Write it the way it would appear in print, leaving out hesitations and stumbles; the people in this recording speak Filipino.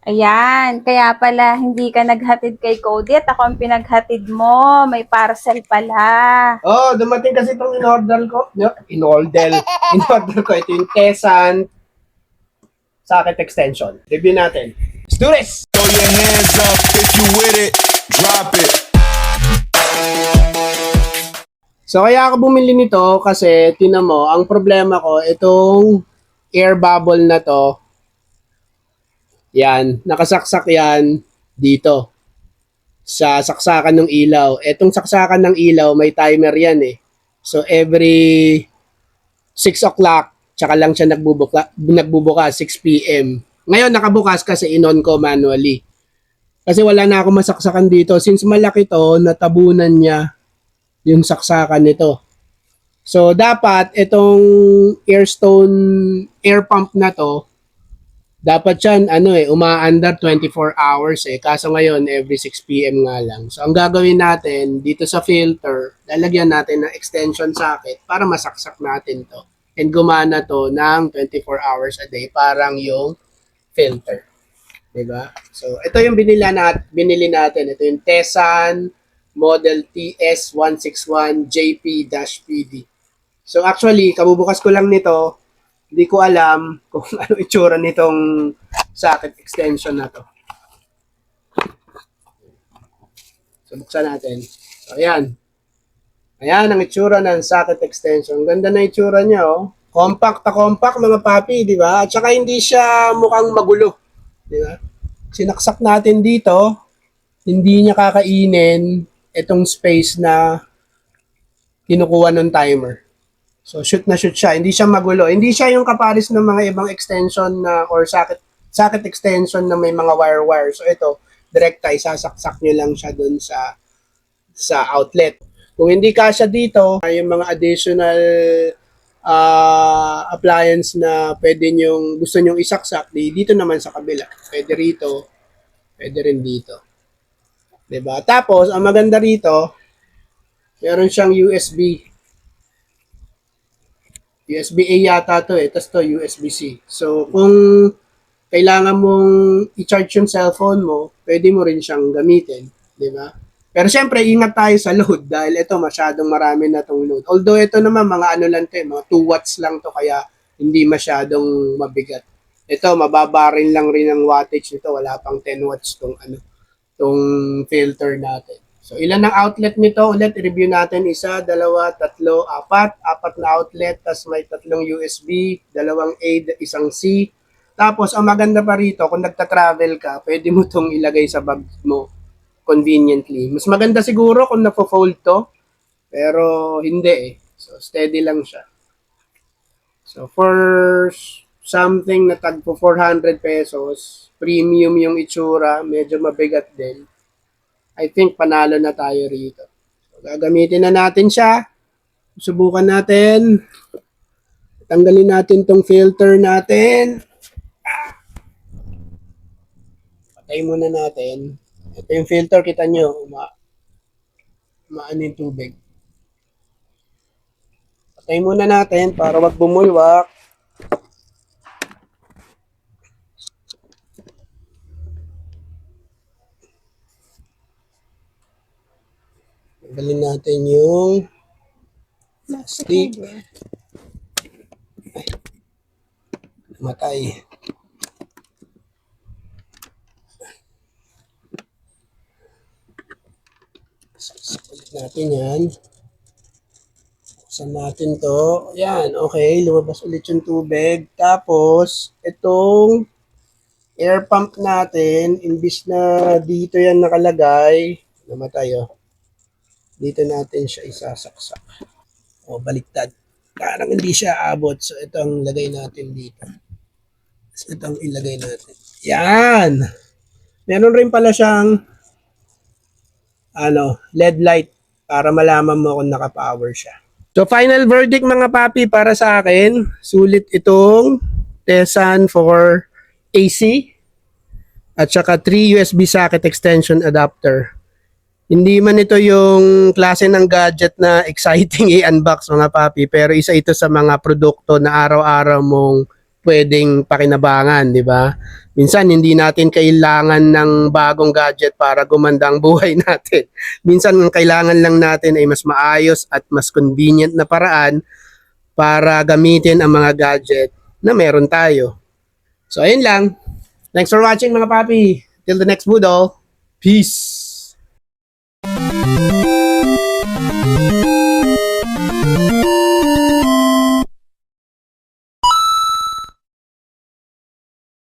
Ayan, kaya pala hindi ka naghatid kay Cody at ako ang pinaghatid mo. May parcel pala. Oh, dumating kasi itong in-order ko. In-order ko. Ito yung Tesan socket extension. Review natin. Let's do this! Throw your hands up if you with it. Drop it. So, kaya ako bumili nito kasi, tinan mo, ang problema ko, itong air bubble na to, yan, nakasaksak yan dito sa saksakan ng ilaw. Etong saksakan ng ilaw, may timer yan eh. So, every 6 o'clock, tsaka lang siya nagbubuka 6 p.m. Ngayon, nakabukas kasi in-on ko manually. Kasi wala na ako masaksakan dito. Since malaki to, natabunan niya yung saksakan nito. So, dapat itong air pump na to, dapat yan, umaandar 24 hours eh. Kaso ngayon, every 6 p.m. nga lang. So, ang gagawin natin, dito sa filter, lalagyan natin ng extension socket para masaksak natin to. And gumana to ng 24 hours a day, parang yung filter. Diba? So, ito yung binili natin. Ito yung Tesan Model TS161JP-PD. So, actually, kabubukas ko lang nito. Hindi ko alam kung ano itsura nitong socket extension na to. So, buksan natin. So, ayan. Ayan ang itsura ng socket extension. Ganda na itsura niya, oh. Compact na compact, mga papi, di ba? At saka hindi siya mukhang magulo. Di ba? Sinaksak natin dito, hindi niya kakainin itong space na kinukuha ng timer. So, shoot na shoot siya. Hindi siya magulo. Hindi siya yung kaparis ng mga ibang extension na or socket extension na may mga wire-wire. So, ito, direkta, isasaksak nyo lang siya dun sa outlet. Kung hindi kasya dito, yung mga additional appliance na gusto nyong isaksak, dito naman sa kabila. Pwede rito, pwede rin dito. 'Di ba? Tapos, ang maganda rito, meron siyang USB-A yata to eh, tapos to USB-C. So, kung kailangan mong i-charge yung cellphone mo, pwede mo rin siyang gamitin, 'di ba? Pero syempre, ingat tayo sa load dahil ito masyadong marami na tong load. Although ito naman mga lang to, mga 2 watts lang to kaya hindi masyadong mabigat. Ito, mababa rin lang rin ang wattage nito, wala pang 10 watts tong filter natin. So, ilan ang outlet nito? Ulit, i-review natin. 1, 2, 3, 4. 4 na outlet, tas may 3 USB, 2 A, 1 C. Tapos, ang maganda pa rito, kung nagta-travel ka, pwede mo itong ilagay sa bag mo conveniently. Mas maganda siguro kung napo-fold to, pero hindi eh. So, steady lang siya. So, for something na tag po 400 pesos, premium yung itsura, medyo mabigat din. I think panalo na tayo rito. So, gagamitin na natin siya. Subukan natin. Tanggalin natin tong filter natin. Patay muna natin. Ito yung filter, kita nyo, maano yung tubig. Patay muna natin para wag bumulwak. Tanggalin natin yung plastic. Ay, matay. Saksakulit natin yan. Buksan natin to. Yan, okay. Lumabas ulit yung tubig. Tapos, itong air pump natin, imbis na dito yan nakalagay, namatay oh. Dito natin siya isasaksak. O, baliktad. Parang hindi siya abot. So, ito ang lagay natin dito. So, ito ang ilagay natin. Yan! Meron rin pala siyang LED light para malaman mo kung naka-power siya. So, final verdict mga papi para sa akin, sulit itong Tesan for AC at saka 3 USB socket extension adapter. Hindi man ito yung klase ng gadget na exciting i-unbox mga papi, pero isa ito sa mga produkto na araw-araw mong pwedeng pakinabangan, di ba? Minsan, hindi natin kailangan ng bagong gadget para gumanda ang buhay natin. Minsan, ang kailangan lang natin ay mas maayos at mas convenient na paraan para gamitin ang mga gadget na meron tayo. So, ayun lang. Thanks for watching mga papi. Till the next Budol. Peace!